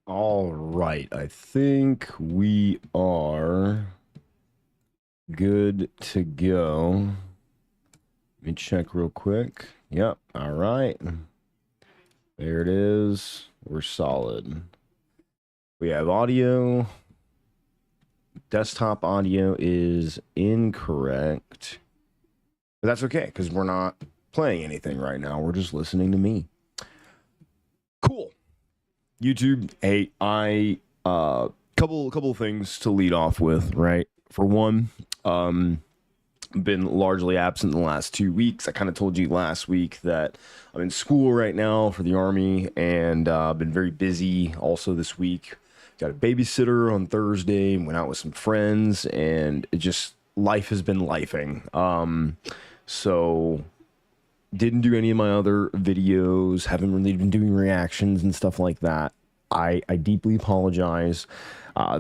All right, I think we are good to go. Let me check real quick. Yep, all right. There it is. We're solid. We have audio. Desktop audio is incorrect. But that's okay, because we're not playing anything right now. We're just listening to me. Cool. YouTube, hey, couple things to lead off with, right? For one, been largely absent the last 2 weeks. I kind of told you last week that I'm in school right now for the Army, and been very busy also this week. Got a babysitter on Thursday, went out with some friends, and it just, life has been lifing. So didn't do any of my other videos, haven't really been doing reactions and stuff like that. I deeply apologize.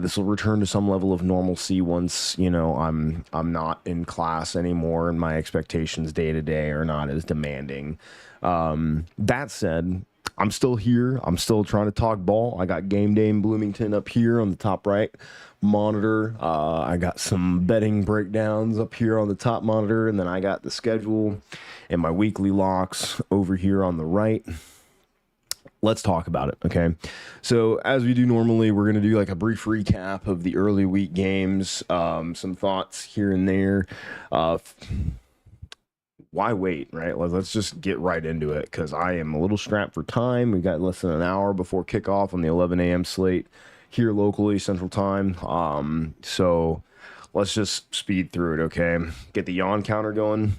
This will return to some level of normalcy once, I'm not in class anymore and my expectations day to day are not as demanding. That said, I'm still here. I'm still trying to talk ball. I got Game Day in Bloomington up here on the top right monitor. I got some betting breakdowns up here on the top monitor, and then I got the schedule and my weekly locks over here on the right. Let's talk about it, okay? So, as we do normally, we're going to do like a brief recap of the early week games, some thoughts here and there. Why wait, right? Let's just get right into it because I am a little strapped for time. We got less than an hour before kickoff on the 11 a.m. slate here locally, Central Time. So let's just speed through it, okay? Get the yawn counter going.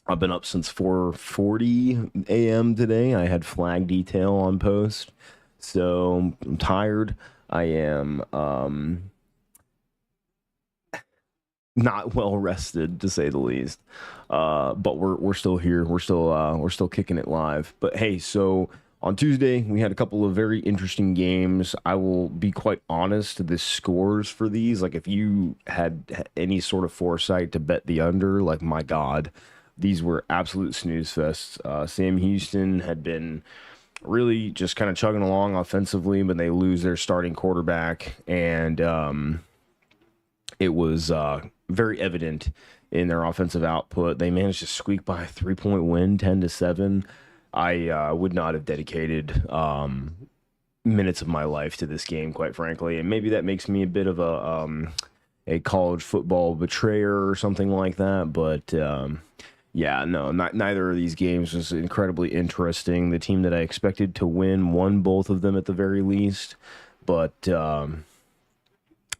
I've been up since 4:40 a.m. today. I had flag detail on post, so I'm tired. I am not well rested, to say the least. But we're still here. We're still kicking it live. But hey, so on Tuesday we had a couple of very interesting games. I will be quite honest. The scores for these, like if you had any sort of foresight to bet the under, like my God, these were absolute snooze fests. Sam Houston had been really just kind of chugging along offensively, but they lose their starting quarterback, and it was very evident in their offensive output. They managed to squeak by a 3-point win, 10-7. I would not have dedicated minutes of my life to this game, quite frankly, and maybe that makes me a bit of a college football betrayer or something like that. But yeah, no, neither of these games was incredibly interesting. The team that I expected to win won both of them at the very least, but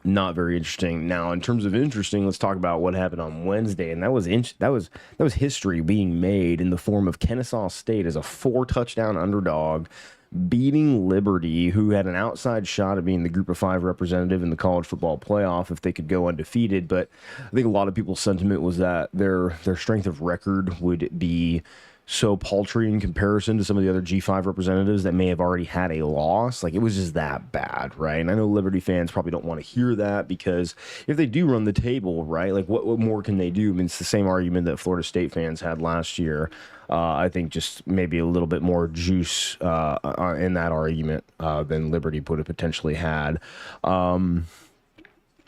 not very interesting. Now, in terms of interesting, let's talk about what happened on Wednesday, and that was history being made in the form of Kennesaw State as a 4-touchdown underdog beating Liberty, who had an outside shot at being the Group of 5 representative in the college football playoff if they could go undefeated. But I think a lot of people's sentiment was that their strength of record would be so paltry in comparison to some of the other G5 representatives that may have already had a loss. Like, it was just that bad, right? And I know Liberty fans probably don't want to hear that, because if they do run the table, right, like what more can they do? I mean, it's the same argument that Florida State fans had last year. I think just maybe a little bit more juice in that argument than Liberty would have potentially had.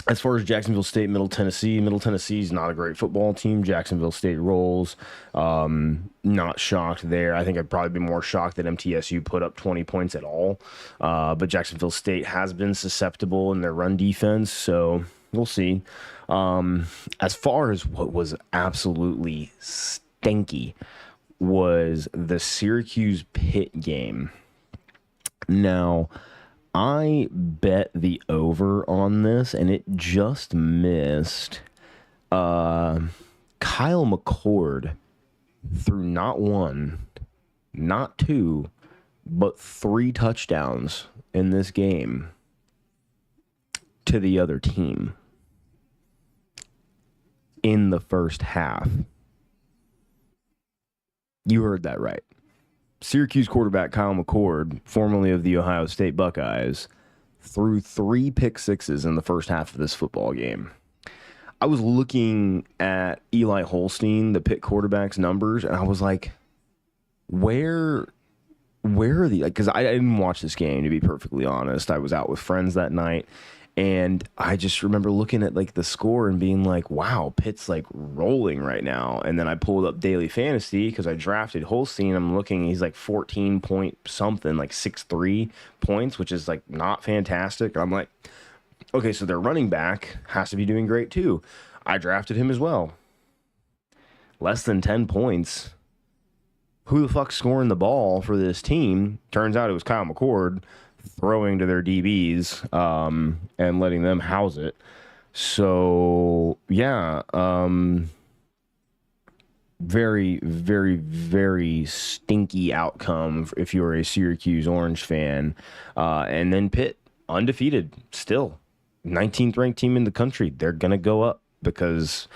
As far as Jacksonville State, Middle Tennessee is not a great football team. Jacksonville State rolls. Not shocked there. I think I'd probably be more shocked that MTSU put up 20 points at all. But Jacksonville State has been susceptible in their run defense, so we'll see. As far as what was absolutely stinky was the Syracuse Pitt game. Now, I bet the over on this, and it just missed. Kyle McCord threw not one, not two, but 3 touchdowns in this game to the other team in the first half. You heard that right. Syracuse quarterback Kyle McCord, formerly of the Ohio State Buckeyes, threw 3 pick sixes in the first half of this football game. I was looking at Eli Holstein, the Pitt quarterback's numbers, and I was like, where where are the, like, because I didn't watch this game, to be perfectly honest. I was out with friends that night, and I just remember looking at like the score and being like, wow, Pitt's like rolling right now. And then I pulled up daily fantasy because I drafted Holstein. I'm looking, he's like 14 point something, like 6'3" points, which is like not fantastic. I'm like, okay, so their running back has to be doing great too. I drafted him as well. Less than 10 points. Who the fuck's scoring the ball for this team? Turns out it was Kyle McCord throwing to their DBs and letting them house it. So, yeah, very, very, very stinky outcome if you're a Syracuse Orange fan. And then Pitt, undefeated, still 19th ranked team in the country. They're going to go up because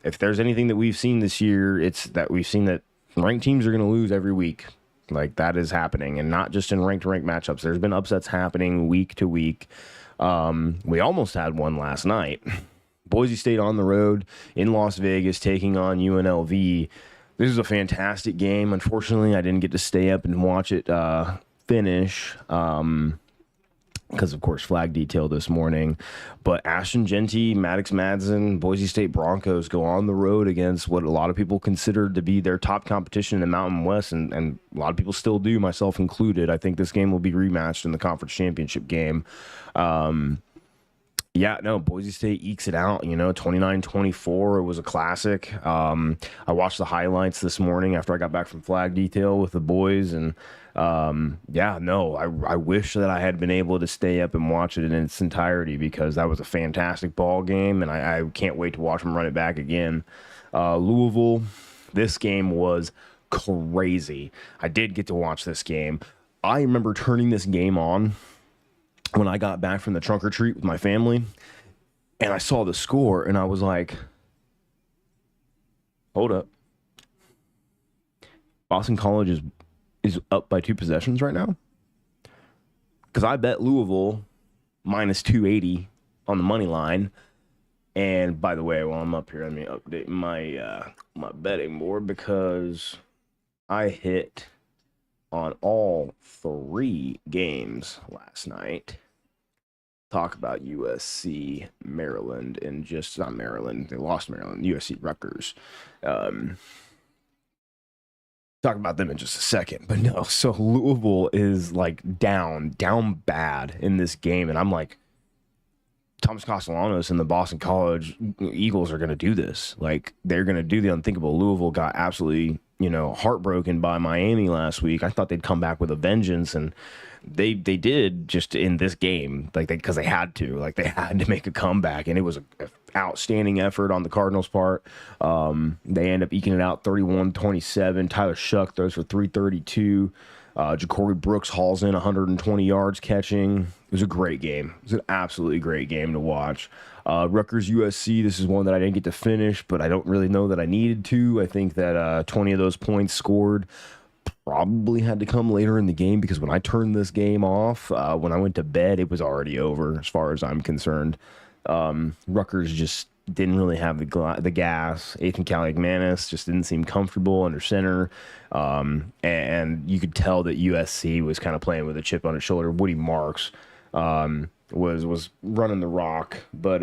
if there's anything that we've seen this year, it's that we've seen that ranked teams are going to lose every week. Like, that is happening, and not just in ranked matchups. There's been upsets happening week to week. We almost had one last night. Boise State on the road in Las Vegas taking on UNLV. This is a fantastic game. Unfortunately, I didn't get to stay up and watch it finish. Because, of course, flag detail this morning. But Ashton Genty, Maddox Madsen, Boise State Broncos go on the road against what a lot of people consider to be their top competition in the Mountain West, and a lot of people still do, myself included. I think this game will be rematched in the conference championship game. Yeah, no, Boise State ekes it out, 29-24. It was a classic. I watched the highlights this morning after I got back from flag detail with the boys, and yeah, no, I wish that I had been able to stay up and watch it in its entirety because that was a fantastic ball game, and I can't wait to watch them run it back again. Louisville, this game was crazy. I did get to watch this game. I remember turning this game on when I got back from the trunk or treat with my family, and I saw the score, and I was like, hold up. Boston College is up by 2 possessions right now? Because I bet Louisville minus 280 on the money line. And by the way, while I'm up here, let me update my my betting board because I hit on all 3 games last night. Talk about USC, Maryland, and just not Maryland. They lost Maryland, USC Rutgers. Talk about them in just a second, but no. So Louisville is like down bad in this game, and I'm like, Thomas Castellanos and the Boston College Eagles are going to do this. Like, they're going to do the unthinkable. Louisville got absolutely, heartbroken by Miami last week. I thought they'd come back with a vengeance, and they did just in this game, like because they had to. Like, they had to make a comeback, and it was an outstanding effort on the Cardinals' part. They end up eking it out 31-27. Tyler Shuck throws for 332. Ja'Cory Brooks hauls in 120 yards catching. It was a great game. It was an absolutely great game to watch. Rutgers USC, this is one that I didn't get to finish, but I don't really know that I needed to. I think that 20 of those points scored probably had to come later in the game because when I turned this game off, when I went to bed, it was already over as far as I'm concerned. Rutgers just didn't really have the gas. Ethan Kaliakmanis just didn't seem comfortable under center. And you could tell that USC was kind of playing with a chip on its shoulder. Woody Marks was running the rock. But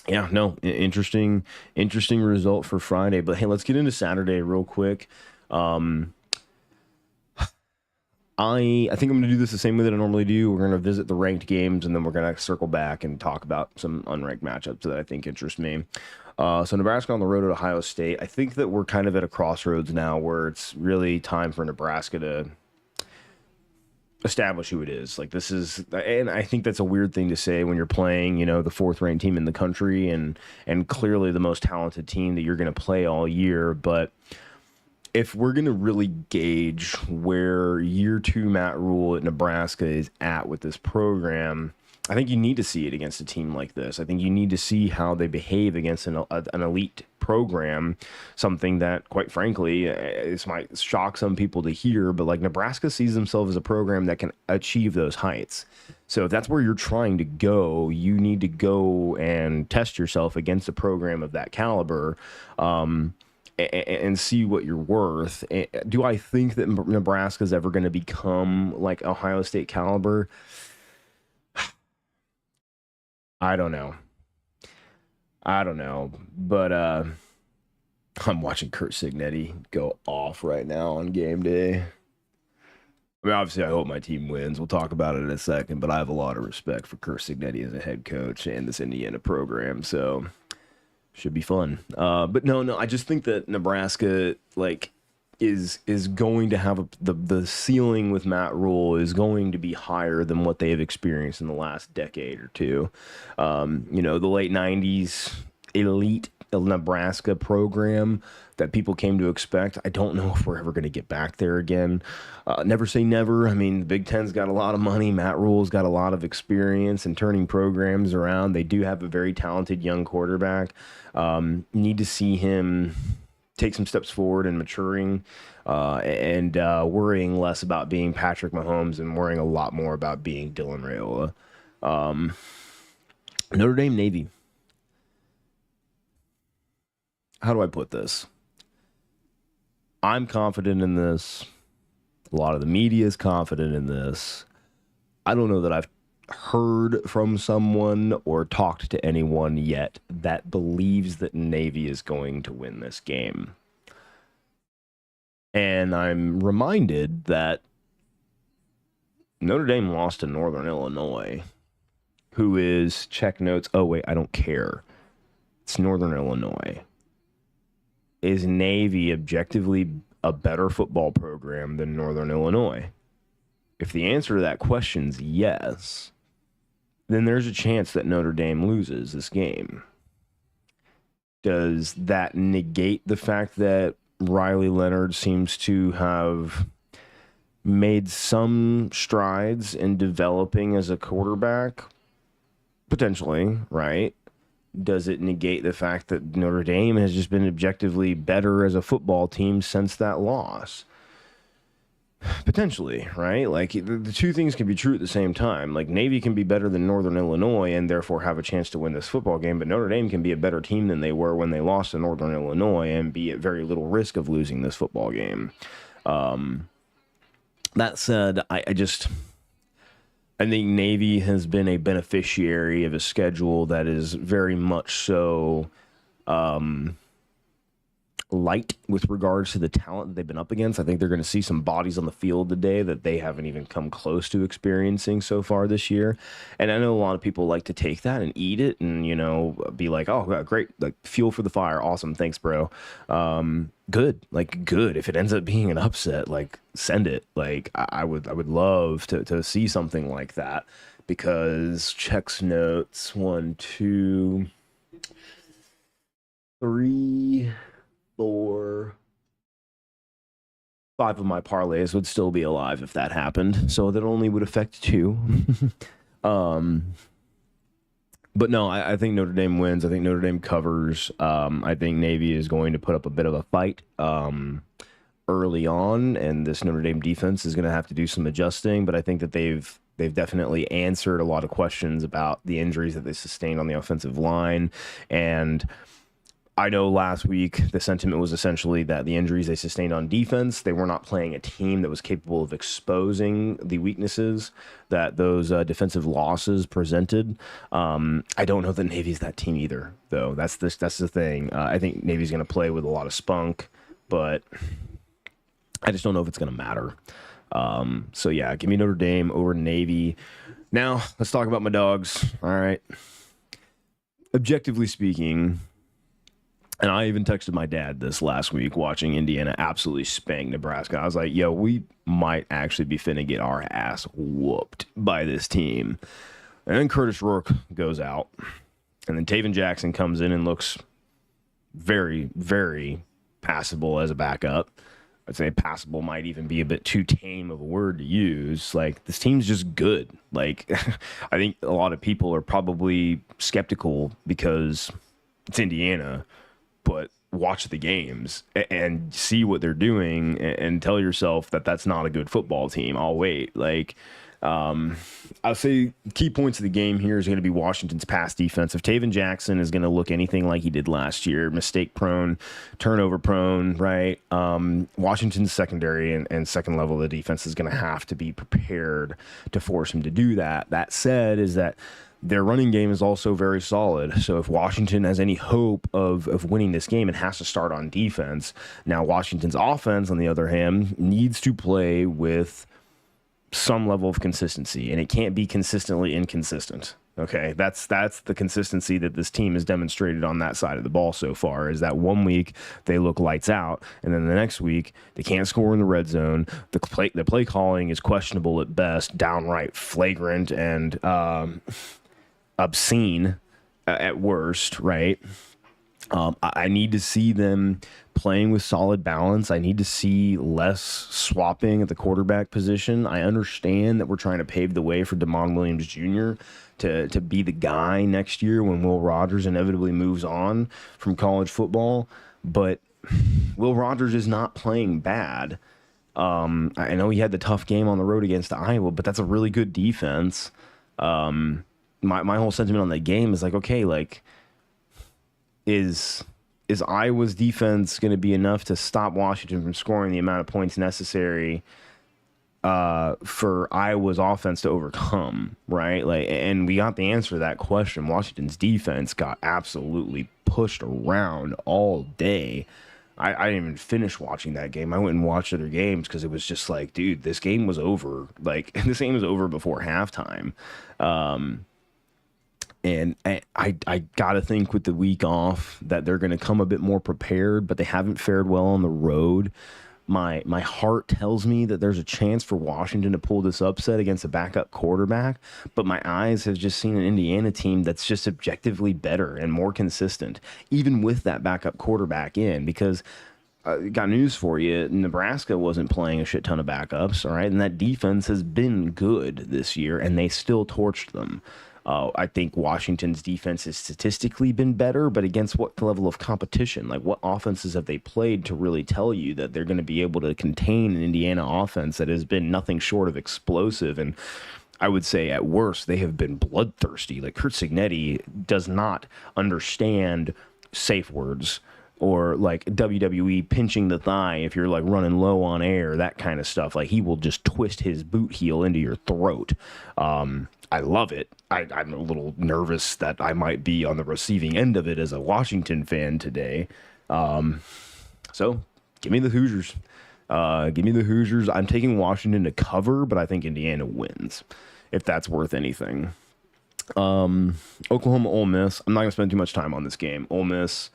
yeah, no, interesting result for Friday. But hey, let's get into Saturday real quick. I think I'm going to do this the same way that I normally do. We're going to visit the ranked games, and then we're going to circle back and talk about some unranked matchups that I think interest me. So Nebraska on the road at Ohio State. I think that we're kind of at a crossroads now where it's really time for Nebraska to establish who it is. Like, this is, and I think that's a weird thing to say when you're playing, the 4th ranked team in the country and clearly the most talented team that you're going to play all year. But if we're going to really gauge where year 2 Matt Rule at Nebraska is at with this program, I think you need to see it against a team like this. I think you need to see how they behave against an elite program, something that, quite frankly, this might shock some people to hear, but like Nebraska sees themselves as a program that can achieve those heights. So if that's where you're trying to go, you need to go and test yourself against a program of that caliber. and see what you're worth. Do I think that Nebraska's ever going to become like Ohio State caliber? I don't know. I don't know. But I'm watching Kurt Signetti go off right now on game day. I mean, obviously, I hope my team wins. We'll talk about it in a second, but I have a lot of respect for Kurt Signetti as a head coach and this Indiana program, so should be fun. But no, I just think that Nebraska is going to have the ceiling with Matt Rule is going to be higher than what they have experienced in the last decade or two. The late '90s elite Nebraska program that people came to expect. I don't know if we're ever going to get back there again. Never say never. I mean, the Big Ten's got a lot of money. Matt Rule's got a lot of experience in turning programs around. They do have a very talented young quarterback. Need to see him take some steps forward in maturing and worrying less about being Patrick Mahomes and worrying a lot more about being Dylan Raiola. Notre Dame Navy. How do I put this? I'm confident in this. A lot of the media is confident in this. I don't know that I've heard from someone or talked to anyone yet that believes that Navy is going to win this game. And I'm reminded that Notre Dame lost to Northern Illinois, who is, check notes, oh wait, I don't care. It's Northern Illinois. Is Navy objectively a better football program than Northern Illinois? If the answer to that question is yes, then there's a chance that Notre Dame loses this game. Does that negate the fact that Riley Leonard seems to have made some strides in developing as a quarterback? Potentially, right? Does it negate the fact that Notre Dame has just been objectively better as a football team since that loss? Potentially, right? Like the two things can be true at the same time. Like Navy can be better than Northern Illinois and therefore have a chance to win this football game, but Notre Dame can be a better team than they were when they lost to Northern Illinois and be at very little risk of losing this football game. That said, I think Navy has been a beneficiary of a schedule that is very much so light with regards to the talent that they've been up against. I think they're going to see some bodies on the field today that they haven't even come close to experiencing so far this year. And I know a lot of people like to take that and eat it and, be like, oh, great, like fuel for the fire. Awesome. Thanks, bro. Good. If it ends up being an upset, send it. I would love to see something like that because checks notes 1, 2, 3, 4, 5 of my parlays would still be alive if that happened. So that only would affect 2. But no, I think Notre Dame wins. I think Notre Dame covers. I think Navy is going to put up a bit of a fight early on, and this Notre Dame defense is going to have to do some adjusting. But I think that they've definitely answered a lot of questions about the injuries that they sustained on the offensive line. And I know last week the sentiment was essentially that the injuries they sustained on defense, they were not playing a team that was capable of exposing the weaknesses that those defensive losses presented. I don't know that Navy's that team either, though. That's the thing. I think Navy's going to play with a lot of spunk, but I just don't know if it's going to matter. So yeah, give me Notre Dame over Navy. Now let's talk about my dogs. All right. Objectively speaking, and I even texted my dad this last week watching Indiana absolutely spank Nebraska. I was like, yo, we might actually be finna get our ass whooped by this team. And then Curtis Rourke goes out. And then Taven Jackson comes in and looks very, very passable as a backup. I'd say passable might even be a bit too tame of a word to use. This team's just good. I think a lot of people are probably skeptical because it's Indiana. But watch the games and see what they're doing and tell yourself that that's not a good football team. I'll wait. Like, I'll say key points of the game here is going to be Washington's pass defense. If Taven Jackson is going to look anything like he did last year, mistake prone, turnover prone, right? Washington's secondary and second level of the defense is going to have to be prepared to force him to do that. That said, is that their running game is also very solid. So if Washington has any hope of winning this game, it has to start on defense. Now, Washington's offense, on the other hand, needs to play with some level of consistency, and it can't be consistently inconsistent. Okay, that's the consistency that this team has demonstrated on that side of the ball so far, is that 1 week they look lights out, and then the next week they can't score in the red zone. The play calling is questionable at best, downright flagrant and obscene at worst, right? I need to see them playing with solid balance. I need to see less swapping at the quarterback position. I understand that we're trying to pave the way for Damon Williams Jr. to be the guy next year when Will Rogers inevitably moves on from college football, but Will Rogers is not playing bad. I know he had the tough game on the road against Iowa, but that's a really good defense. My whole sentiment on that game is like, okay, like, is Iowa's defense going to be enough to stop Washington from scoring the amount of points necessary for Iowa's offense to overcome, right? Like, and we got the answer to that question. Washington's defense got absolutely pushed around all day. I didn't even finish watching that game. I went and watched other games because it was just like, dude, this game was over. Like, this game was over before halftime. And I got to think with the week off that they're going to come a bit more prepared, but they haven't fared well on the road. My heart tells me that there's a chance for Washington to pull this upset against a backup quarterback, but my eyes have just seen an Indiana team that's just objectively better and more consistent, even with that backup quarterback in, because got news for you. Nebraska wasn't playing a shit ton of backups, all right? And that defense has been good this year, and they still torched them. I think Washington's defense has statistically been better, but against what level of competition? Like, what offenses have they played to really tell you that they're going to be able to contain an Indiana offense that has been nothing short of explosive? And I would say at worst, they have been bloodthirsty. Like, Kurt Signetti does not understand safe words or like WWE pinching the thigh if you're like running low on air, that kind of stuff. Like, he will just twist his boot heel into your throat. I love it. I'm a little nervous that I might be on the receiving end of it as a Washington fan today. So give me the Hoosiers. Give me the Hoosiers. I'm taking Washington to cover, but I think Indiana wins, if that's worth anything. Oklahoma, Ole Miss. I'm not going to spend too much time on this game. Ole Miss,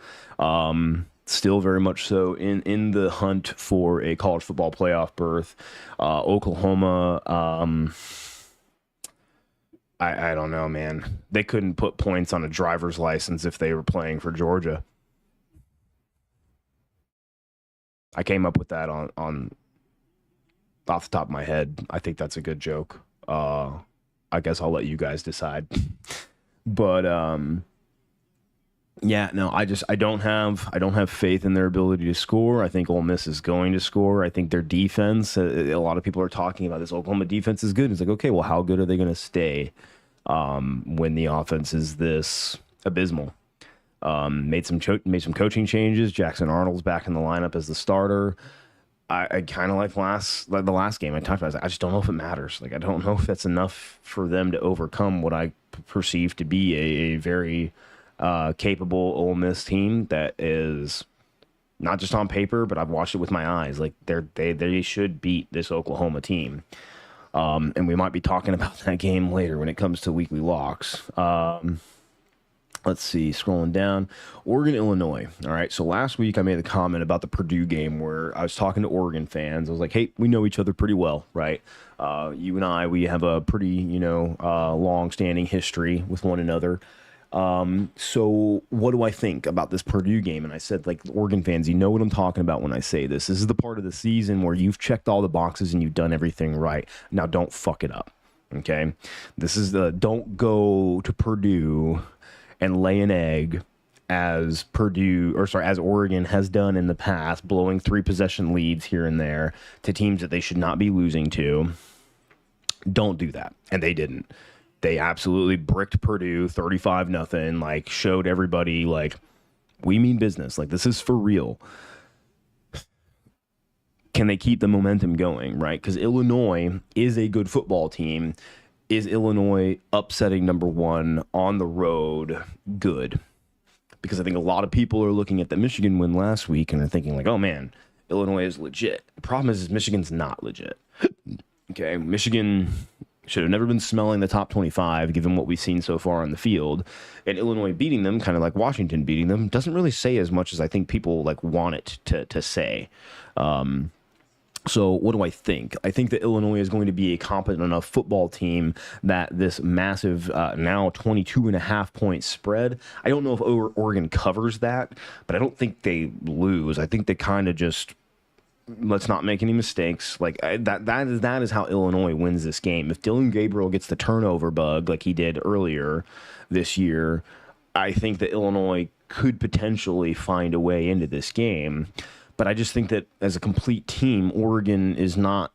still very much so in the hunt for a college football playoff berth. Oklahoma, I don't know, man. They couldn't put points on a driver's license if they were playing for Georgia. I came up with that on off the top of my head. I think that's a good joke. I guess I'll let you guys decide. But yeah, no, I don't have faith in their ability to score. I think Ole Miss is going to score. I think their defense, a lot of people are talking about this Oklahoma defense is good. It's like, okay, well, how good are they going to stay when the offense is this abysmal? Made some coaching changes. Jackson Arnold's back in the lineup as the starter. I kind of like the last game I talked about. I just don't know if it matters. Like, I don't know if that's enough for them to overcome what I perceive to be a very capable Ole Miss team that is not just on paper, but I've watched it with my eyes. Like, they should beat this Oklahoma team. And we might be talking about that game later when it comes to weekly locks. Let's see, scrolling down. Oregon, Illinois. All right, so last week I made a comment about the Purdue game where I was talking to Oregon fans. I was like, hey, we know each other pretty well, right? You and I, we have a pretty, long-standing history with one another. So what do I think about this Purdue game? And I said, like, Oregon fans, you know what I'm talking about when I say this. This is the part of the season where you've checked all the boxes and you've done everything right. Now don't fuck it up, okay? This is don't go to Purdue and lay an egg as as Oregon has done in the past, blowing 3 possession leads here and there to teams that they should not be losing to. Don't do that. And they didn't. They absolutely bricked Purdue 35-0, like showed everybody like we mean business. Like this is for real. Can they keep the momentum going, right? Because Illinois is a good football team. Is Illinois upsetting number one on the road good? Because I think a lot of people are looking at the Michigan win last week and are thinking like, oh man, Illinois is legit. The problem is Michigan's not legit. Okay, Michigan should have never been smelling the top 25 given what we've seen so far on the field. And Illinois beating them, kind of like Washington beating them, doesn't really say as much as I think people like want it to say. So what do I think? I think that Illinois is going to be a competent enough football team that this massive now 22.5 point spread, I don't know if Oregon covers that, but I don't think they lose. I think they kind of just, let's not make any mistakes. Like that is how Illinois wins this game. If Dylan Gabriel gets the turnover bug like he did earlier this year, I think that Illinois could potentially find a way into this game. But I just think that as a complete team, Oregon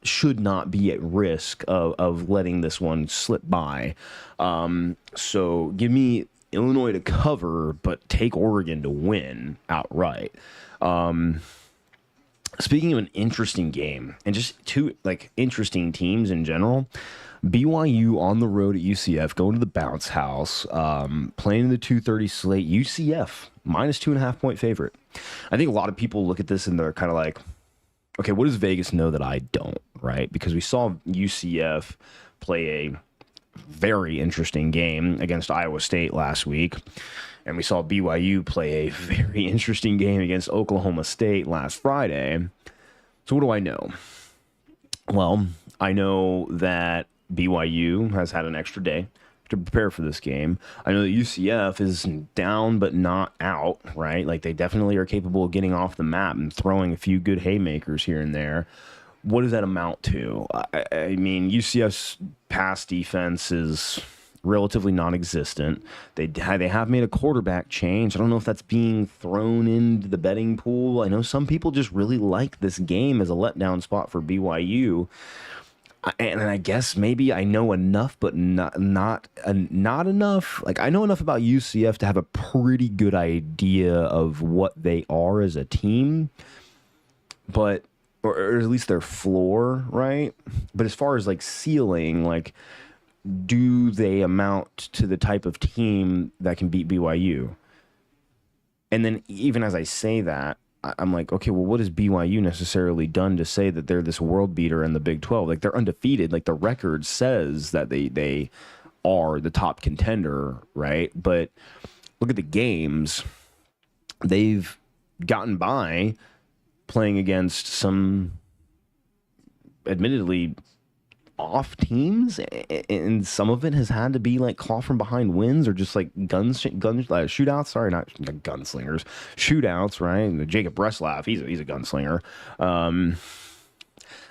should not be at risk of letting this one slip by. So give me Illinois to cover, but take Oregon to win outright. Speaking of an interesting game and just two like interesting teams in general, BYU on the road at UCF, going to the bounce house, playing in the 2:30 slate. UCF minus 2.5 point favorite. I think a lot of people look at this and they're kind of like, okay, what does Vegas know that I don't, right? Because we saw UCF play a very interesting game against Iowa State last week. And we saw BYU play a very interesting game against Oklahoma State last Friday. So what do I know? Well, I know that BYU has had an extra day to prepare for this game. I know that UCF is down but not out, right? Like they definitely are capable of getting off the map and throwing a few good haymakers here and there. What does that amount to? I mean, UCF's pass defense is relatively non-existent. They have made a quarterback change. I don't know if that's being thrown into the betting pool. I know some people just really like this game as a letdown spot for BYU. And I guess maybe I know enough, but not enough. Like I know enough about UCF to have a pretty good idea of what they are as a team, but or at least their floor, right? But as far as like ceiling, like do they amount to the type of team that can beat BYU? And then even as I say that, I'm like, okay, well, what has BYU necessarily done to say that they're this world beater in the Big 12? Like they're undefeated. Like the record says that they are the top contender, right? But look at the games. They've gotten by playing against some admittedly off teams, and some of it has had to be like claw from behind wins or just like shootouts. Sorry, not gunslingers, shootouts. Right? Jacob Breslav, he's a gunslinger.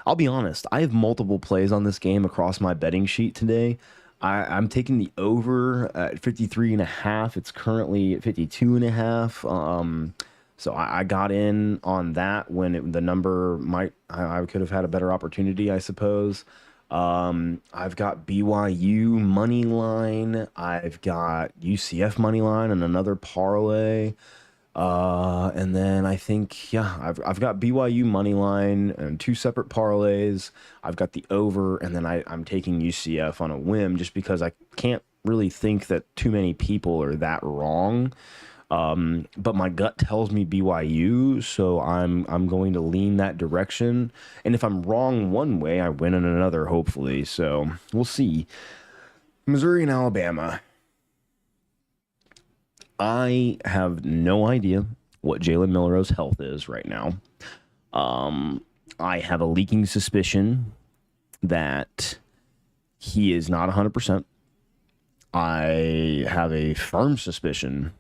I'll be honest. I have multiple plays on this game across my betting sheet today. I'm taking the over at 53.5. It's currently at 52.5. So I got in on that when the number I could have had a better opportunity, I suppose. I've got BYU money line. I've got UCF money line and another parlay. And then I think, I've got BYU money line and 2 separate parlays. I've got the over, and then I'm taking UCF on a whim just because I can't really think that too many people are that wrong. But my gut tells me BYU, so I'm going to lean that direction. And if I'm wrong one way, I win in another, hopefully. So we'll see. Missouri and Alabama. I have no idea what Jalen Milrow's health is right now. I have a leaking suspicion that he is not 100%. I have a firm suspicion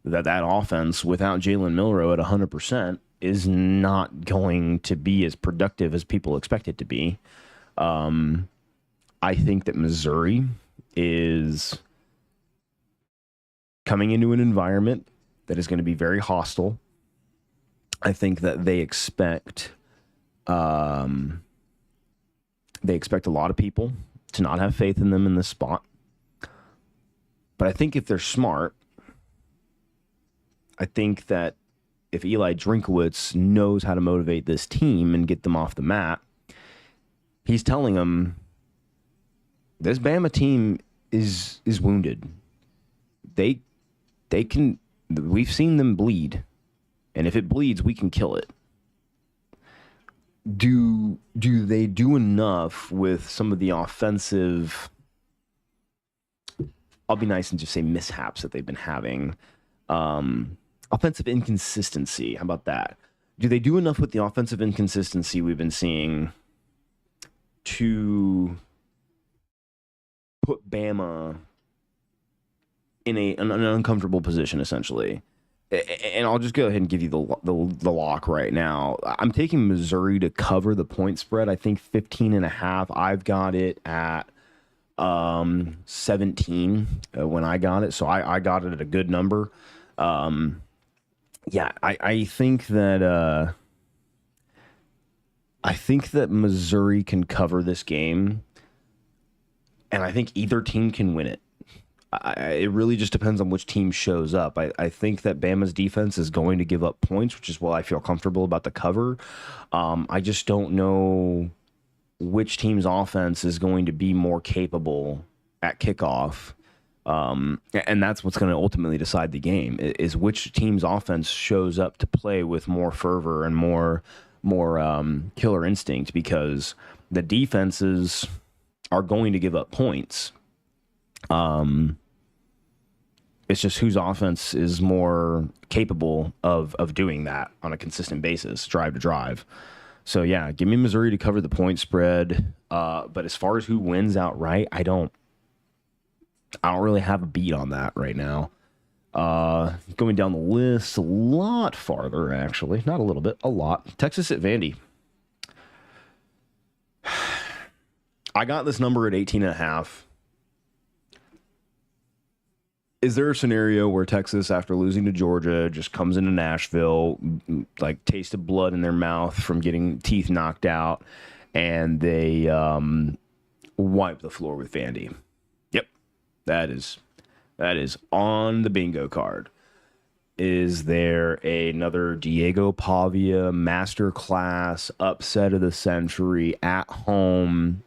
that offense without Jalen Milrow at 100% is not going to be as productive as people expect it to be. I think that Missouri is coming into an environment that is going to be very hostile. I think that they expect a lot of people to not have faith in them in this spot. But I think if they're smart, I think that if Eli Drinkowitz knows how to motivate this team and get them off the mat, he's telling them this Bama team is wounded. They can, we've seen them bleed, and if it bleeds, we can kill it. Do they do enough with some of the offensive, I'll be nice and just say mishaps that they've been having? Offensive inconsistency. How about that? Do they do enough with the offensive inconsistency we've been seeing to put Bama in an uncomfortable position, essentially? And I'll just go ahead and give you the lock right now. I'm taking Missouri to cover the point spread. I think 15.5. I've got it at 17 when I got it. So I got it at a good number. Yeah, I think that Missouri can cover this game, and I think either team can win it. It really just depends on which team shows up. I think that Bama's defense is going to give up points, which is why I feel comfortable about the cover. I just don't know which team's offense is going to be more capable at kickoff. And that's what's going to ultimately decide the game, is which team's offense shows up to play with more fervor and more killer instinct, because the defenses are going to give up points. It's just whose offense is more capable of doing that on a consistent basis, drive to drive. So, yeah, give me Missouri to cover the point spread. But as far as who wins outright, I don't really have a beat on that right now. Going down the list a lot farther, actually. Not a little bit, a lot. Texas at Vandy. I got this number at 18.5. Is there a scenario where Texas, after losing to Georgia, just comes into Nashville, like tasted blood in their mouth from getting teeth knocked out, and they wipe the floor with Vandy? Yep, that is on the bingo card. Is there another Diego Pavia masterclass upset of the century at home,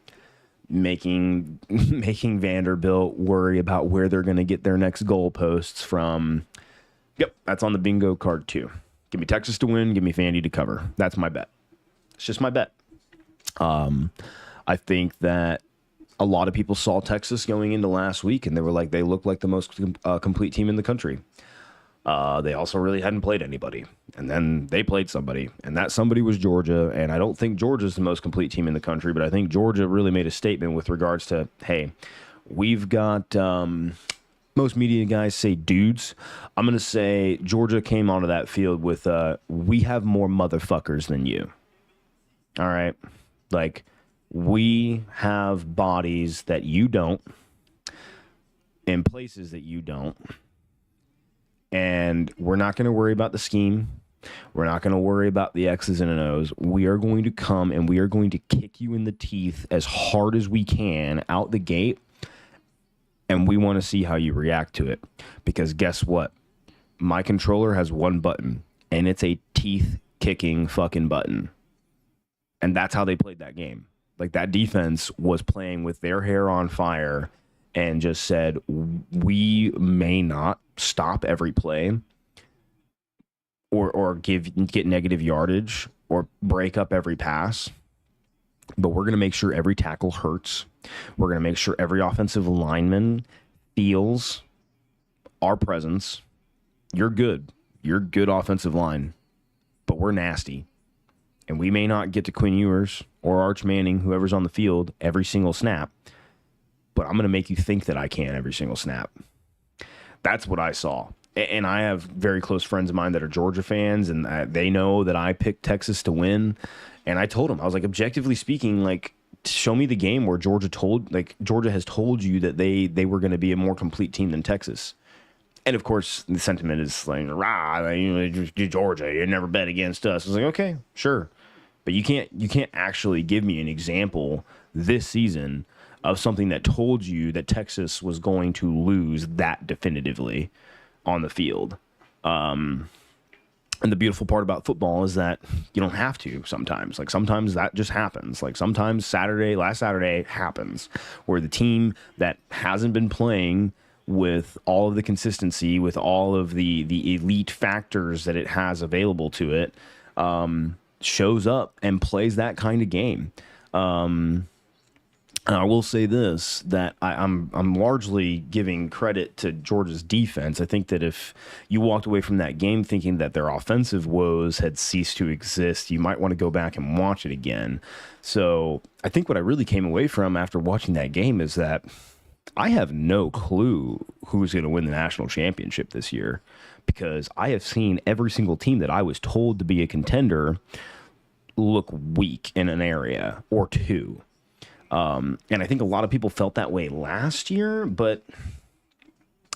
making Vanderbilt worry about where they're going to get their next goalposts from? Yep, that's on the bingo card too. Give me Texas to win, give me Vandy to cover. That's my bet. It's just my bet. I think that a lot of people saw Texas going into last week, and they were like, they looked like the most complete team in the country. They also really hadn't played anybody. And then they played somebody, and that somebody was Georgia. And I don't think Georgia's the most complete team in the country, but I think Georgia really made a statement with regards to, hey, we've got, most media guys say dudes. I'm going to say Georgia came onto that field with, we have more motherfuckers than you. All right? Like, we have bodies that you don't, in places that you don't. And we're not going to worry about the scheme. We're not going to worry about the X's and O's. We are going to come and we are going to kick you in the teeth as hard as we can out the gate. And we want to see how you react to it. Because guess what? My controller has one button, and it's a teeth-kicking fucking button. And that's how they played that game. Like, that defense was playing with their hair on fire and just said, we may not stop every play or get negative yardage or break up every pass, but we're going to make sure every tackle hurts. We're going to make sure every offensive lineman feels our presence. You're good. You're good offensive line, but we're nasty. And we may not get to Quinn Ewers or Arch Manning, whoever's on the field, every single snap, but I'm going to make you think that I can every single snap. That's what I saw. And I have very close friends of mine that are Georgia fans, and they know that I picked Texas to win. And I told them, I was like, objectively speaking, like, show me the game where Georgia has told you that they were going to be a more complete team than Texas. And of course, the sentiment is like, rah, Georgia, you never bet against us. It's like, okay, sure. But you can't actually give me an example this season of something that told you that Texas was going to lose that definitively on the field. And the beautiful part about football is that you don't have to sometimes. Like sometimes that just happens. Like sometimes last Saturday happens where the team that hasn't been playing with all of the consistency, with all of the elite factors that it has available to it, shows up and plays that kind of game. And I will say this, that I'm largely giving credit to Georgia's defense. I think that if you walked away from that game thinking that their offensive woes had ceased to exist, you might want to go back and watch it again. So I think what I really came away from after watching that game is that I have no clue who's going to win the national championship this year, because I have seen every single team that I was told to be a contender look weak in an area or two. And I think a lot of people felt that way last year, but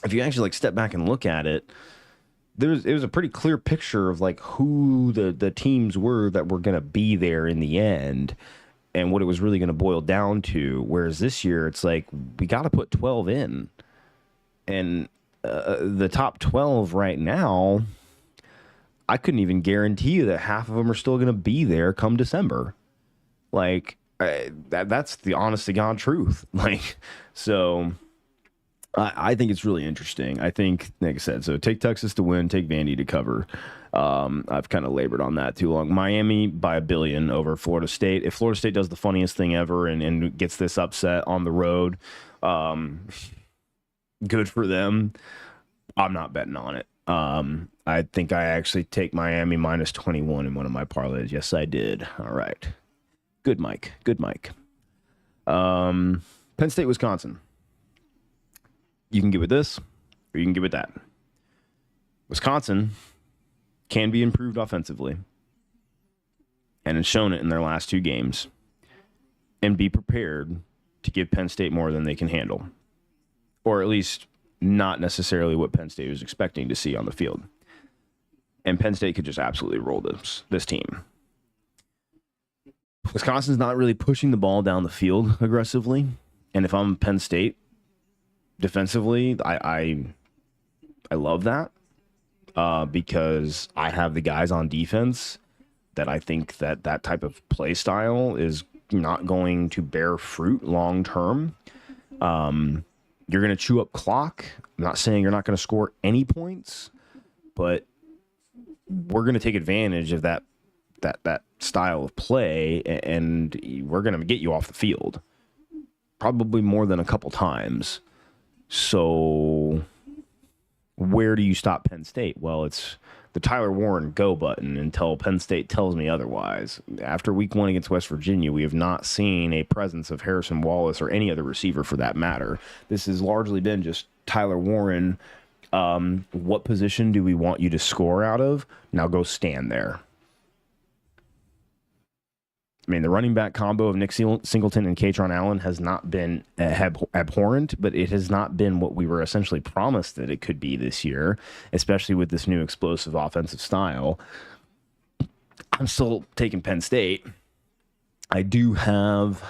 if you actually like step back and look at it, it was a pretty clear picture of like who the teams were that were going to be there in the end and what it was really going to boil down to. Whereas this year, it's like, we got to put 12 in, and the top 12 right now, I couldn't even guarantee you that half of them are still going to be there come December. Like, that's the honest to God truth. Like, so I think it's really interesting. I think, like I said, so take Texas to win, take Vandy to cover. I've kind of labored on that too long. Miami by 1 billion over Florida State. If Florida State does the funniest thing ever and gets this upset on the road, good for them. I'm not betting on it. I think I actually take Miami minus 21 in one of my parlays. Yes, I did. All right. Good, Mike. Good, Mike. Penn State, Wisconsin. You can get with this, or you can get with that. Wisconsin can be improved offensively, and has shown it in their last 2 games, and be prepared to give Penn State more than they can handle, or at least not necessarily what Penn State was expecting to see on the field. And Penn State could just absolutely roll this team. Wisconsin's not really pushing the ball down the field aggressively, and if I'm Penn State defensively, I love that because I have the guys on defense that I think that type of play style is not going to bear fruit long term. You're going to chew up clock. I'm not saying you're not going to score any points, but we're going to take advantage of that style of play, and we're going to get you off the field probably more than a couple times. So where do you stop Penn State? Well, it's the Tyler Warren go button until Penn State tells me otherwise. After week 1 against West Virginia, we have not seen a presence of Harrison Wallace or any other receiver for that matter. This has largely been just Tyler Warren. What position do we want you to score out of? Now go stand there. I mean, the running back combo of Nick Singleton and Katron Allen has not been abhorrent, but it has not been what we were essentially promised that it could be this year, especially with this new explosive offensive style. I'm still taking Penn State. I do have,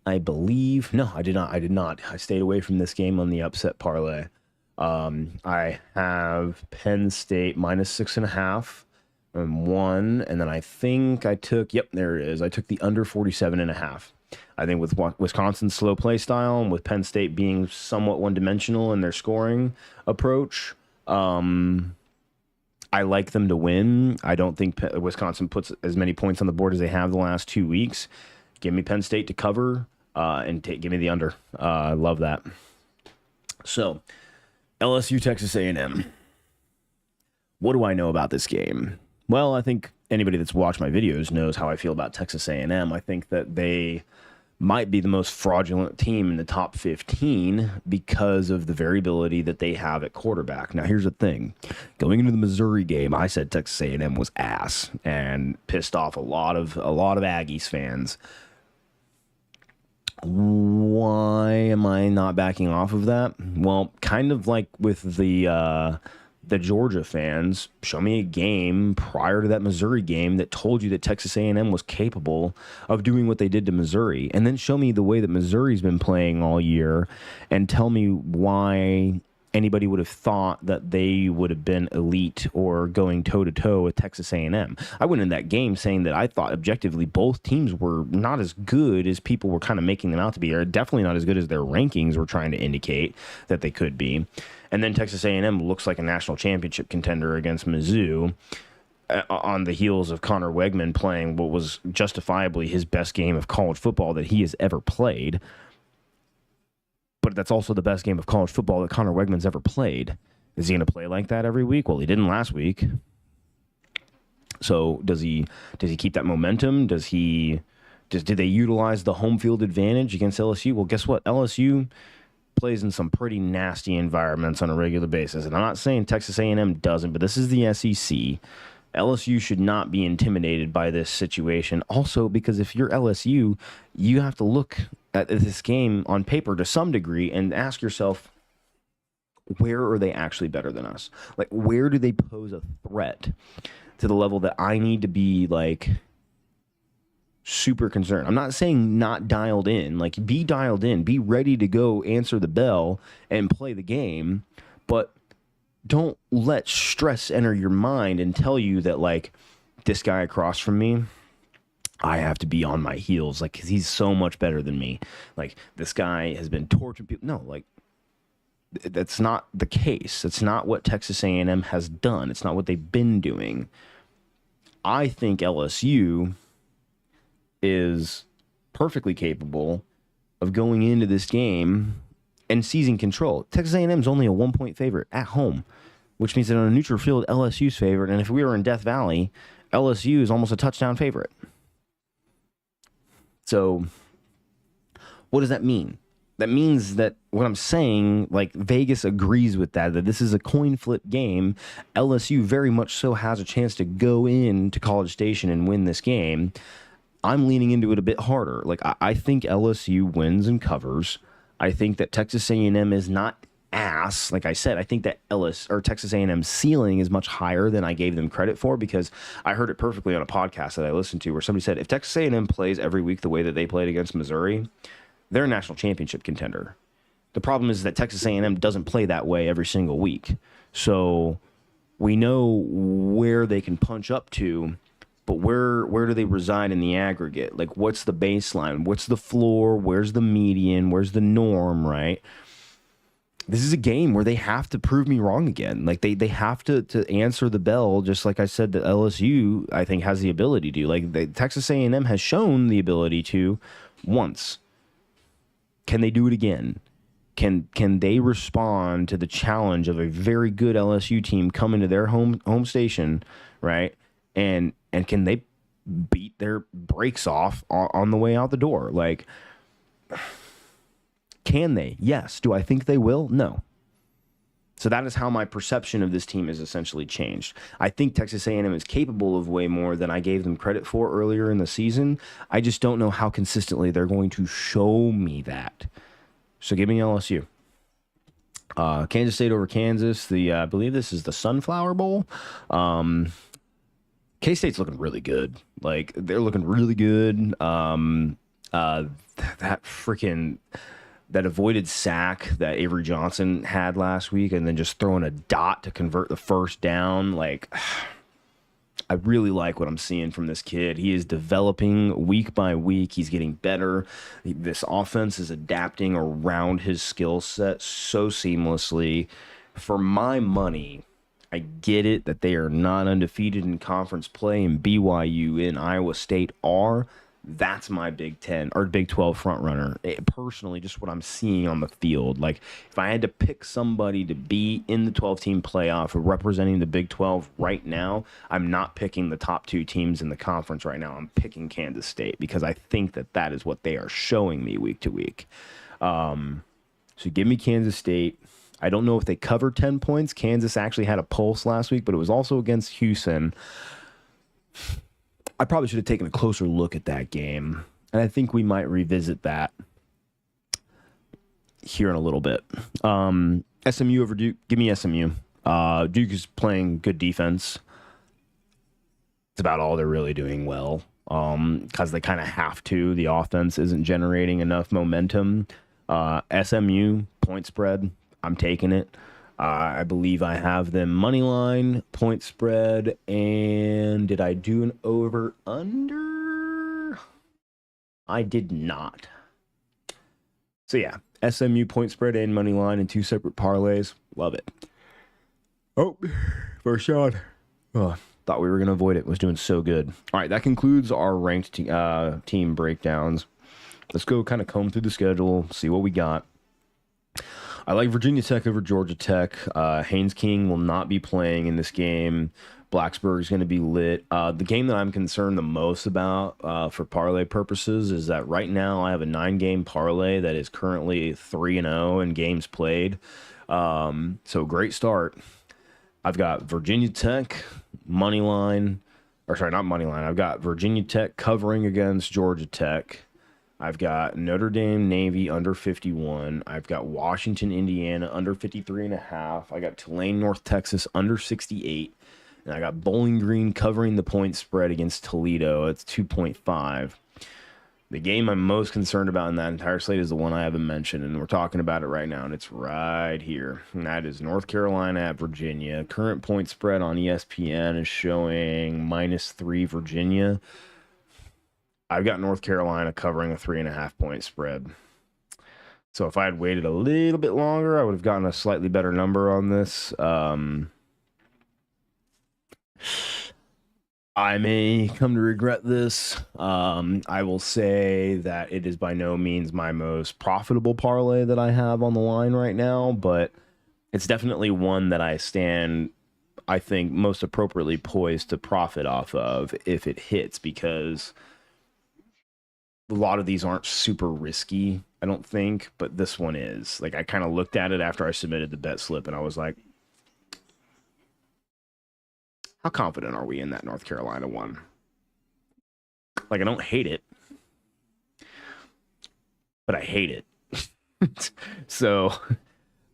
I believe, no, I did not. I stayed away from this game on the upset parlay. I have Penn State minus 6.5. 1, and then I think I took, there it is. I took the under 47.5. I think with Wisconsin's slow play style and with Penn State being somewhat one-dimensional in their scoring approach, I like them to win. I don't think Wisconsin puts as many points on the board as they have the last 2 weeks. Give me Penn State to cover and give me the under. I love that. So, LSU, Texas A&M. What do I know about this game? Well, I think anybody that's watched my videos knows how I feel about Texas A&M. I think that they might be the most fraudulent team in the top 15 because of the variability that they have at quarterback. Now, here's the thing. Going into the Missouri game, I said Texas A&M was ass and pissed off a lot of Aggies fans. Why am I not backing off of that? Well, kind of like with the Georgia fans, show me a game prior to that Missouri game that told you that Texas A&M was capable of doing what they did to Missouri, and then show me the way that Missouri's been playing all year, and tell me why anybody would have thought that they would have been elite or going toe-to-toe with Texas A&M. I went in that game saying that I thought objectively both teams were not as good as people were kind of making them out to be, or definitely not as good as their rankings were trying to indicate that they could be. And then Texas A&M looks like a national championship contender against Mizzou on the heels of Connor Wegman playing what was justifiably his best game of college football that he has ever played. But that's also the best game of college football that Connor Wegman's ever played. Is he going to play like that every week? Well, he didn't last week. So does he keep that momentum? Did they utilize the home field advantage against LSU? Well, guess what? LSU plays in some pretty nasty environments on a regular basis. And I'm not saying Texas A&M doesn't, but this is the SEC. LSU should not be intimidated by this situation. Also, because if you're LSU, you have to look at this game on paper to some degree and ask yourself, where are they actually better than us? Like, where do they pose a threat to the level that I need to be, like, super concerned? I'm not saying not dialed in. Like, be dialed in. Be ready to go answer the bell and play the game. But don't let stress enter your mind and tell you that, like, this guy across from me, I have to be on my heels, like, 'cause he's so much better than me. Like, this guy has been torturing people. No, like, that's not the case. That's not what Texas A&M has done. It's not what they've been doing. I think LSU is perfectly capable of going into this game and seizing control. Texas A&M is only a 1-point favorite at home, which means that on a neutral field, LSU's favorite. And if we were in Death Valley, LSU is almost a touchdown favorite. So what does that mean? That means that what I'm saying, like, Vegas agrees with that this is a coin flip game. LSU very much so has a chance to go into College Station and win this game. I'm leaning into it a bit harder. Like, I think LSU wins and covers. I think that Texas A&M is not ass. Like I said, I think that Texas A&M's ceiling is much higher than I gave them credit for, because I heard it perfectly on a podcast that I listened to where somebody said, if Texas A&M plays every week the way that they played against Missouri, they're a national championship contender. The problem is that Texas A&M doesn't play that way every single week. So we know where they can punch up to, but where do they reside in the aggregate? Like, what's the baseline? What's the floor? Where's the median? Where's the norm, right? This is a game where they have to prove me wrong again. Like, they have to answer the bell, just like I said that LSU, I think, has the ability to. Like, Texas A&M has shown the ability to once. Can they do it again? Can they respond to the challenge of a very good LSU team coming to their home station, right? And can they beat their brakes off on the way out the door? Like, can they? Yes. Do I think they will? No. So that is how my perception of this team is essentially changed. I think Texas A&M is capable of way more than I gave them credit for earlier in the season. I just don't know how consistently they're going to show me that. So give me LSU. Kansas State over Kansas. I believe this is the Sunflower Bowl. K-State's looking really good. Like, they're looking really good. That avoided sack that Avery Johnson had last week, and then just throwing a dot to convert the first down. Like, I really like what I'm seeing from this kid. He is developing week by week. He's getting better. This offense is adapting around his skill set so seamlessly. For my money, I get it that they are not undefeated in conference play, and BYU and Iowa State are. That's my Big 10 or Big 12 front runner. Personally, just what I'm seeing on the field. Like, if I had to pick somebody to be in the 12-team playoff representing the Big 12 right now, I'm not picking the top two teams in the conference right now. I'm picking Kansas State because I think that is what they are showing me week to week. So give me Kansas State. I don't know if they covered 10 points. Kansas actually had a pulse last week, but it was also against Houston. I probably should have taken a closer look at that game, and I think we might revisit that here in a little bit. SMU over Duke. Give me SMU. Duke is playing good defense. It's about all they're really doing well. Because they kind of have to. The offense isn't generating enough momentum. SMU point spread. I'm taking it. I believe I have them money line, point spread, and did I do an over under? I did not. So yeah, SMU point spread and money line in 2 separate parlays. Love it. Oh, first shot. Oh, thought we were going to avoid it. It was doing so good. All right, that concludes our ranked team breakdowns. Let's go kind of comb through the schedule, see what we got. I like Virginia Tech over Georgia Tech. Haynes King will not be playing in this game. Blacksburg is going to be lit. The game that I'm concerned the most about for parlay purposes is that right now I have a 9-game parlay that is currently 3-0 in games played. So great start. I've got Virginia Tech money line, or sorry, not money line. I've got Virginia Tech covering against Georgia Tech. I've got Notre Dame Navy under 51. I've got Washington Indiana under 53.5. I got Tulane North Texas under 68. And I got Bowling Green covering the point spread against Toledo. It's 2.5. The game I'm most concerned about in that entire slate is the one I haven't mentioned, and we're talking about it right now, and it's right here. And that is North Carolina at Virginia. Current point spread on ESPN is showing -3 Virginia. I've got North Carolina covering a 3.5 point spread. So if I had waited a little bit longer, I would have gotten a slightly better number on this. I may come to regret this. I will say that it is by no means my most profitable parlay that I have on the line right now, but it's definitely one that I stand, I think, most appropriately poised to profit off of if it hits, because a lot of these aren't super risky, I don't think, but this one is. Like, I kind of looked at it after I submitted the bet slip, and I was like, how confident are we in that North Carolina one? Like, I don't hate it, but I hate it. So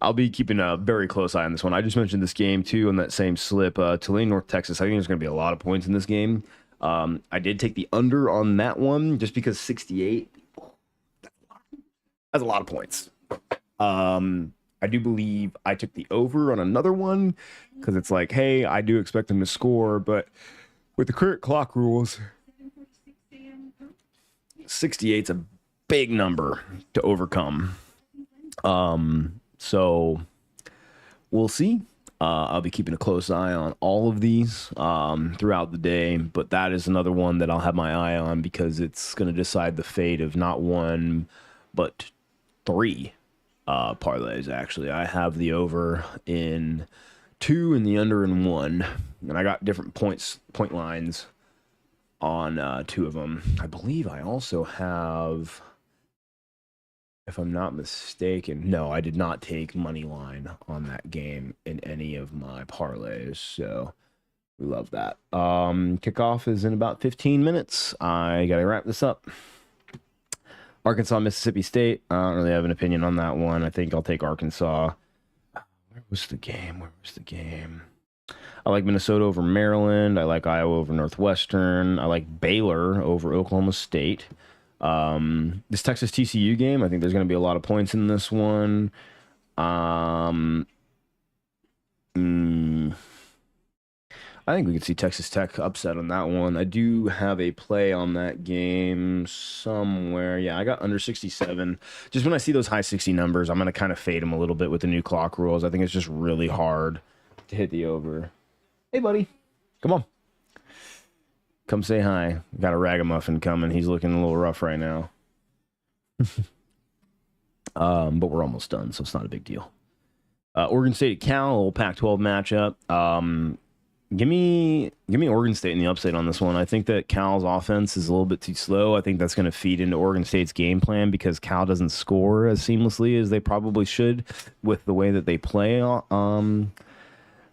I'll be keeping a very close eye on this one. I just mentioned this game, too, on that same slip. Tulane, North Texas, I think there's going to be a lot of points in this game. I did take the under on that one just because 68, that's a lot of points. I do believe I took the over on another one because it's like, hey, I do expect them to score, but with the current clock rules, 68's a big number to overcome. So we'll see. I'll be keeping a close eye on all of these throughout the day, but that is another one that I'll have my eye on because it's going to decide the fate of not one, but 3 parlays, actually. I have the over in 2 and the under in 1, and I got different point lines on 2 of them. I believe I also have, if I'm not mistaken, no, I did not take money line on that game in any of my parlays, so we love that. Kickoff is in about 15 minutes. I gotta wrap this up. Arkansas, Mississippi State. I don't really have an opinion on that one. I think I'll take Arkansas. Where was the game? I like Minnesota over Maryland. I like Iowa over Northwestern. I like Baylor over Oklahoma State. This Texas TCU game, I think there's going to be a lot of points in this one. I think we could see Texas Tech upset on that one. I do have a play on that game somewhere. Yeah, I got under 67. Just when I see those high 60 numbers, I'm going to kind of fade them a little bit with the new clock rules. I think it's just really hard to hit the over. Hey, buddy. Come on. Come say hi. Got a ragamuffin coming. He's looking a little rough right now. But we're almost done, so it's not a big deal. Oregon State at Cal, a little Pac-12 matchup. Give me Oregon State in the upside on this one. I think that Cal's offense is a little bit too slow. I think that's going to feed into Oregon State's game plan because Cal doesn't score as seamlessly as they probably should with the way that they play.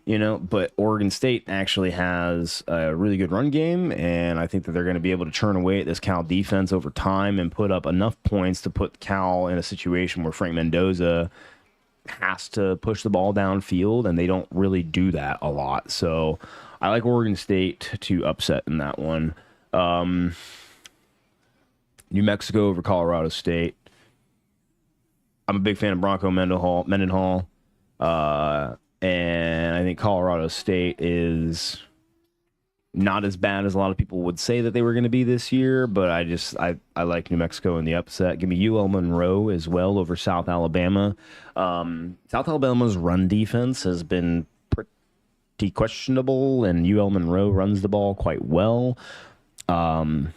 but Oregon State actually has a really good run game, and I think that they're going to be able to churn away at this Cal defense over time and put up enough points to put Cal in a situation where Frank Mendoza has to push the ball downfield, and they don't really do that a lot. So I like Oregon State to upset in that one. New Mexico over Colorado State. I'm a big fan of Bronco Mendenhall. And I think Colorado State is not as bad as a lot of people would say that they were going to be this year, but I like New Mexico in the upset. Give me UL Monroe as well over South Alabama. South Alabama's run defense has been pretty questionable, and UL Monroe runs the ball quite well. I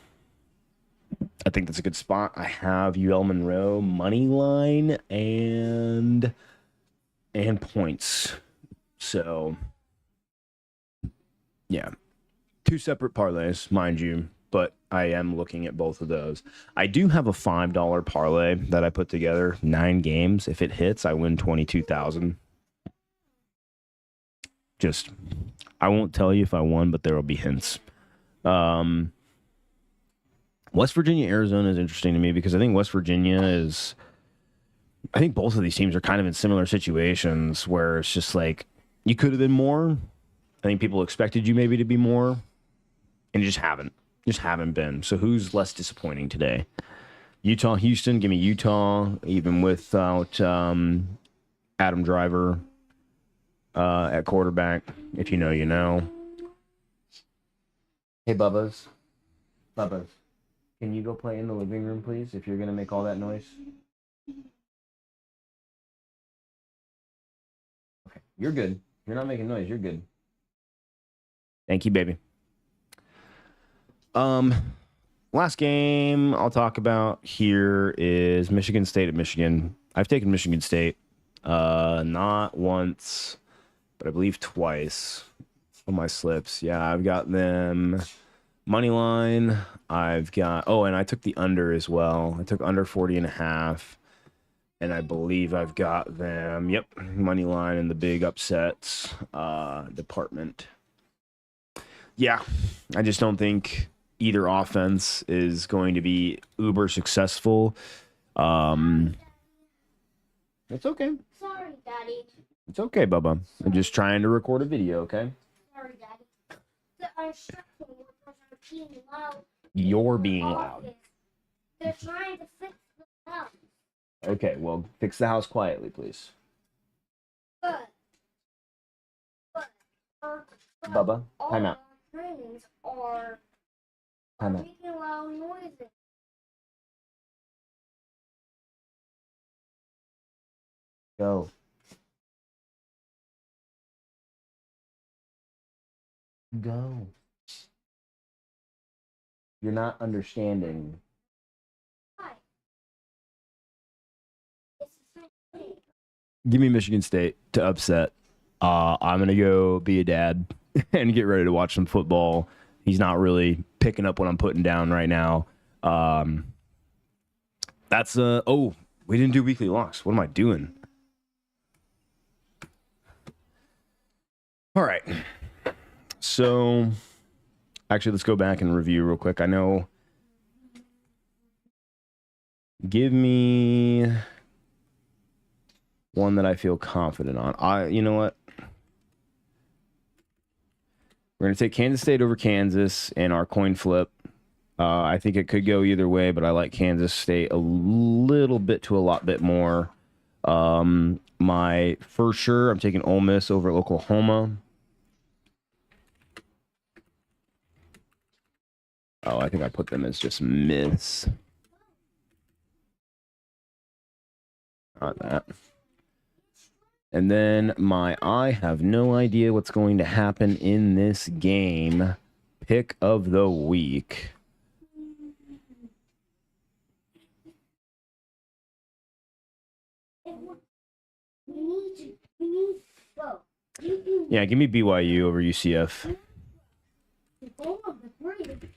think that's a good spot. I have UL Monroe money line and points. So, yeah. Two separate parlays, mind you, but I am looking at both of those. I do have a $5 parlay that I put together, 9 games. If it hits, I win $22,000. I won't tell you if I won, but there will be hints. West Virginia, Arizona is interesting to me because I think West Virginia I think both of these teams are kind of in similar situations where it's just like, you could have been more. I think people expected you maybe to be more, and you just haven't. Been. So who's less disappointing today? Utah, Houston. Give me Utah, even without Adam Driver at quarterback. If you know, you know. Hey, Bubba's. Can you go play in the living room, please, if you're going to make all that noise? Okay, you're good. You're not making noise. You're good. Thank you, baby. Last game I'll talk about here is Michigan State at Michigan. I've taken Michigan State not once, but I believe twice on my slips. Yeah, I've got them money line. I've got and I took the under as well. I took under 40.5, and I believe I've got them money line in the big upsets department. Yeah, I just don't think either offense is going to be uber successful. It's okay. Sorry, Daddy. It's okay, Bubba. I'm just trying to record a video, okay? Sorry, Daddy. The instruction workers are being loud. You're being loud. They're trying to fix the house. Okay, well, fix the house quietly, please. But Bubba, time out. Trains are Time out. making loud noises. Go. Go. You're not understanding. Why? It's the same thing. Give me Michigan State to upset. I'm going to go be a dad and get ready to watch some football. He's not really picking up what I'm putting down right now. That's we didn't do weekly locks. What am I doing? All right. So, actually, let's go back and review real quick. I know. Give me one that I feel confident on. You know what? We're going to take Kansas State over Kansas in our coin flip. I think it could go either way, but I like Kansas State a little bit to a lot bit more. My for sure, I'm taking Ole Miss over Oklahoma. Oh, I think I put them as just miss. Not that. And then I have no idea what's going to happen in this game. Pick of the week. You need to go. Yeah, give me BYU over UCF. Go on the bridge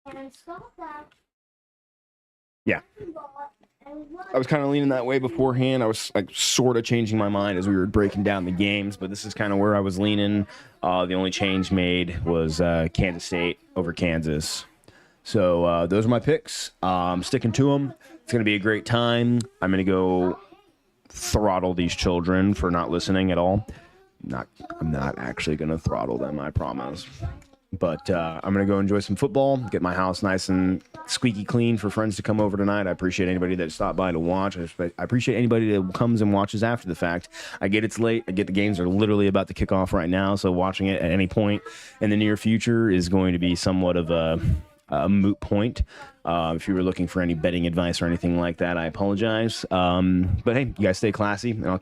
and stop that. Yeah. I was kind of leaning that way beforehand. I was like sort of changing my mind as we were breaking down the games, but this is kind of where I was leaning. The only change made was Kansas State over Kansas. So those are my picks. I'm sticking to them. It's going to be a great time. I'm going to go throttle these children for not listening at all. I'm not actually going to throttle them, I promise. But I'm going to go enjoy some football, get my house nice and squeaky clean for friends to come over tonight. I appreciate anybody that stopped by to watch. I appreciate anybody that comes and watches after the fact. I get it's late. I get the games are literally about to kick off right now, so watching it at any point in the near future is going to be somewhat of a moot point. If you were looking for any betting advice or anything like that, I apologize. But hey, you guys stay classy, and I'll